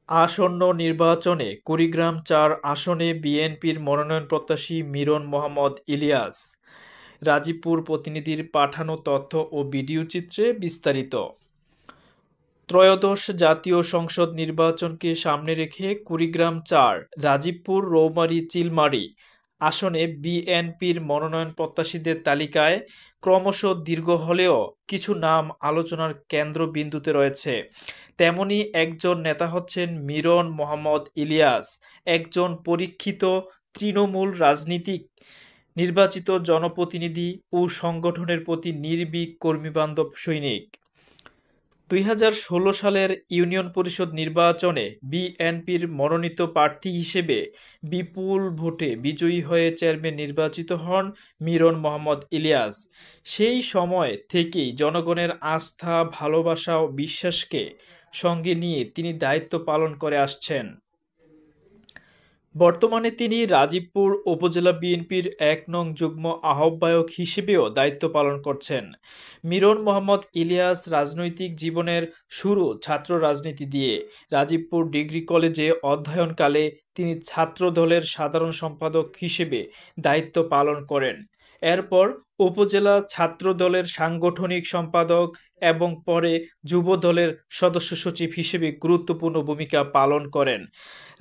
আসন্ন নির্বাচনে কুড়িগ্রাম-৪ আসনে বিএনপির মনোনয়নপ্রত্যাশী মিরন মোহাম্মদ ইলিয়াস। রাজীবপুর প্রতিনিধির পাঠানো তথ্য ও ভিডিওচিত্রে বিস্তারিত। ত্রয়োদশ জাতীয় সংসদ নির্বাচনকে সামনে রেখে কুড়িগ্রাম-৪ রাজীবপুর রৌমারী চিলমারী আসনে বিএনপির মনোনয়ন প্রত্যাশীদের তালিকায় ক্রমশ দীর্ঘ হলেও কিছু নাম আলোচনার কেন্দ্রবিন্দুতে রয়েছে। তেমনি একজন নেতা হচ্ছেন মিরন মোহাম্মদ ইলিয়াস, একজন পরীক্ষিত তৃণমূল রাজনীতিক, নির্বাচিত জনপ্রতিনিধি ও সংগঠনের প্রতি নির্ভীক কর্মীবান্ধব সৈনিক। ২০১৬ সালের ইউনিয়ন পরিষদ নির্বাচনে বিএনপির মনোনীত প্রার্থী হিসেবে বিপুল ভোটে বিজয়ী হয়ে চেয়ারম্যান নির্বাচিত হন মিরন মোহাম্মদ ইলিয়াস। সেই সময় থেকেই জনগণের আস্থা, ভালোবাসা ও বিশ্বাসকে সঙ্গে নিয়ে তিনি দায়িত্ব পালন করে আসছেন। বর্তমানে তিনি রাজীবপুর উপজেলা বিএনপির ১ নং যুগ্ম আহ্বায়ক হিসেবেও দায়িত্ব পালন করছেন। মিরন মোহাম্মদ ইলিয়াস রাজনৈতিক জীবনের শুরু ছাত্র রাজনীতি দিয়ে। রাজীবপুর ডিগ্রি কলেজে অধ্যয়নকালে তিনি ছাত্রদলের সাধারণ সম্পাদক হিসেবে দায়িত্ব পালন করেন। এরপর উপজেলা ছাত্রদলের সাংগঠনিক সম্পাদক এবং পরে যুব দলের সদস্য সচিব হিসেবে গুরুত্বপূর্ণ ভূমিকা পালন করেন।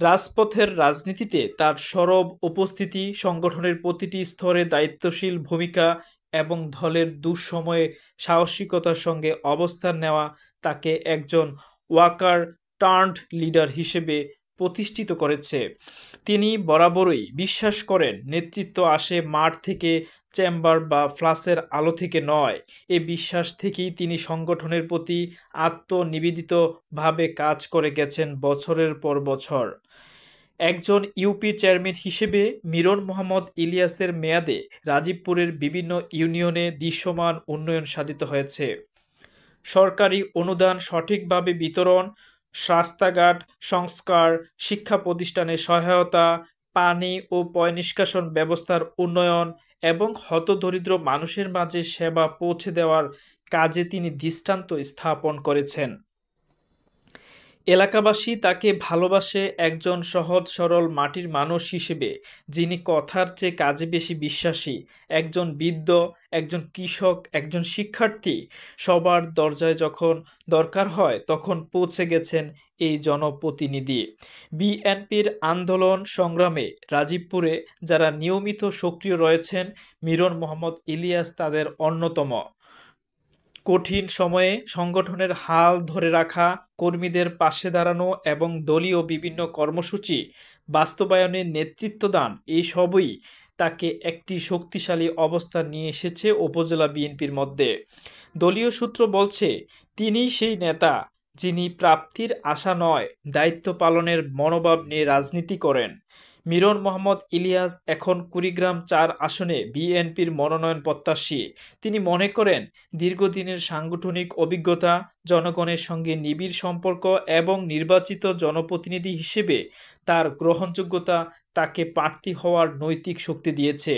রাজপথের রাজনীতিতে তার সরব উপস্থিতি, সংগঠনের প্রতিটি স্তরে দায়িত্বশীল ভূমিকা এবং দলের দুঃসময়ে সাহসিকতার সঙ্গে অবস্থান নেওয়া তাকে একজন ওয়ার্কার টার্নড লিডার হিসেবে প্রতিষ্ঠিত করেছে। তিনি বরাবরই বিশ্বাস করেন নেতৃত্ব আসে মাঠ থেকে, চেম্বার বা ফ্ল্যাশের আলো থেকে নয়। এ বিশ্বাস থেকেই তিনি সংগঠনের প্রতি আত্মনিবেদিতভাবে কাজ করে গেছেন বছরের পর বছর। একজন ইউপি চেয়ারম্যান হিসেবে মিরন মোহাম্মদ ইলিয়াসের মেয়াদে রাজীবপুরের বিভিন্ন ইউনিয়নে দৃশ্যমান উন্নয়ন সাধিত হয়েছে। সরকারি অনুদান সঠিকভাবে বিতরণ, রাস্তাঘাট সংস্কার, শিক্ষা প্রতিষ্ঠানে সহায়তা, পানি ও পয়ঃনিষ্কাশন ব্যবস্থার উন্নয়ন এবং হতদরিদ্র মানুষের মাঝে সেবা পৌঁছে দেওয়ার কাজে তিনি দৃষ্টান্ত স্থাপন করেছেন। এলাকাবাসী তাকে ভালোবাসে একজন সহজ সরল মাটির মানুষ হিসেবে, যিনি কথার চেয়ে কাজে বেশি বিশ্বাসী, একজন বৃদ্ধ, একজন কৃষক, একজন শিক্ষার্থী। সবার দরজায় যখন দরকার হয় তখন পৌঁছে গেছেন এই জনপ্রতিনিধি। বিএনপির আন্দোলন সংগ্রামে রাজীবপুরে যারা নিয়মিত সক্রিয় রয়েছেন, মিরন মোহাম্মদ ইলিয়াস তাদের অন্যতম। কঠিন সময়ে সংগঠনের হাল ধরে রাখা, কর্মীদের পাশে দাঁড়ানো এবং দলীয় বিভিন্ন কর্মসূচি বাস্তবায়নে নেতৃত্ব দান, এই সবই তাকে একটি শক্তিশালী অবস্থান নিয়ে এসেছে উপজেলা বিএনপির মধ্যে। দলীয় সূত্র বলছে, তিনিই সেই নেতা যিনি প্রাপ্তির আশা নয়, দায়িত্ব পালনের মনোভাব নিয়ে রাজনীতি করেন। মিরন মোহাম্মদ ইলিয়াস এখন কুড়িগ্রাম-৪ আসনে বিএনপির মনোনয়ন প্রত্যাশী। তিনি মনে করেন, দীর্ঘদিনের সাংগঠনিক অভিজ্ঞতা, জনগণের সঙ্গে নিবিড় সম্পর্ক এবং নির্বাচিত জনপ্রতিনিধি হিসেবে তার গ্রহণযোগ্যতা তাকে প্রার্থী হওয়ার নৈতিক শক্তি দিয়েছে।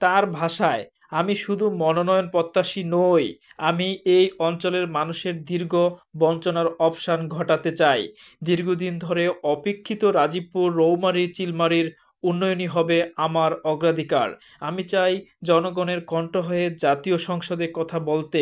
তার ভাষায়, আমি শুধু মনোনয়ন প্রত্যাশী নই, আমি এই অঞ্চলের মানুষের দীর্ঘ বঞ্চনার অবসান ঘটাতে চাই। দীর্ঘদিন ধরে অপেক্ষিত রাজীবপুর রৌমারী চিলমারীর উন্নয়নই হবে আমার অগ্রাধিকার। আমি চাই জনগণের কণ্ঠ হয়ে জাতীয় সংসদে কথা বলতে।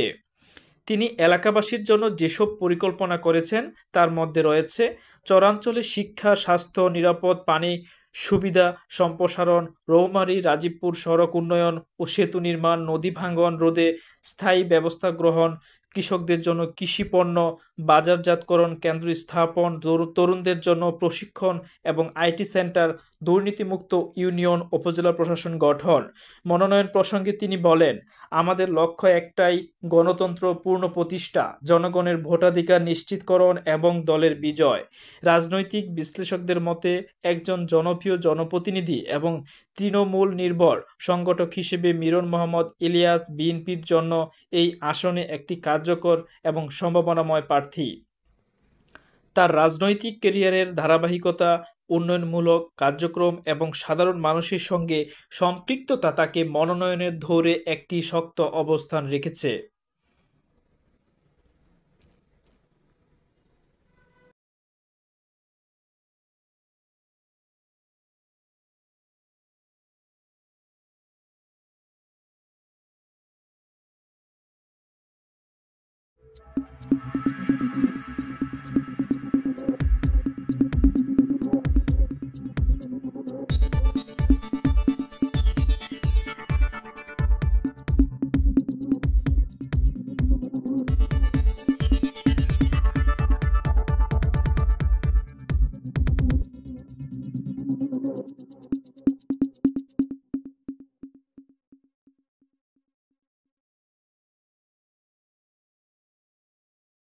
তিনি এলাকাবাসীর জন্য যেসব পরিকল্পনা করেছেন তার মধ্যে রয়েছে চরাঞ্চলে শিক্ষা, স্বাস্থ্য, নিরাপদ পানি সুবিধা সম্প্রসারণ, রৌমারী রাজীবপুর সড়ক উন্নয়ন ও সেতু নির্মাণ, নদী ভাঙ্গন রোধে স্থায়ী ব্যবস্থা গ্রহণ, কৃষকদের জন্য কৃষি পণ্য বাজারজাতকরণ কেন্দ্র স্থাপন, তরুণদের জন্য প্রশিক্ষণ এবং আইটি সেন্টার, দুর্নীতিমুক্ত ইউনিয়ন উপজেলা প্রশাসন গঠন। মনোনয়ন প্রসঙ্গে তিনি বলেন, আমাদের লক্ষ্য একটাই, গণতন্ত্র পূর্ণ প্রতিষ্ঠা, জনগণের ভোটাধিকার নিশ্চিতকরণ এবং দলের বিজয়। রাজনৈতিক বিশ্লেষকদের মতে একজন জনপ্রিয় জনপ্রতিনিধি এবং তৃণমূল নির্ভর সংগঠক হিসেবে মিরন মোহাম্মদ ইলিয়াস বিএনপির জন্য এই আসনে একটি কার্যকর এবং সম্ভাবনাময় প্রার্থী। তার রাজনৈতিক ক্যারিয়ারের ধারাবাহিকতা, উন্নয়নমূলক কার্যক্রম এবং সাধারণ মানুষের সঙ্গে সম্পৃক্ততা তাকে মনোনয়নের ধরে একটি শক্ত অবস্থান রেখেছে।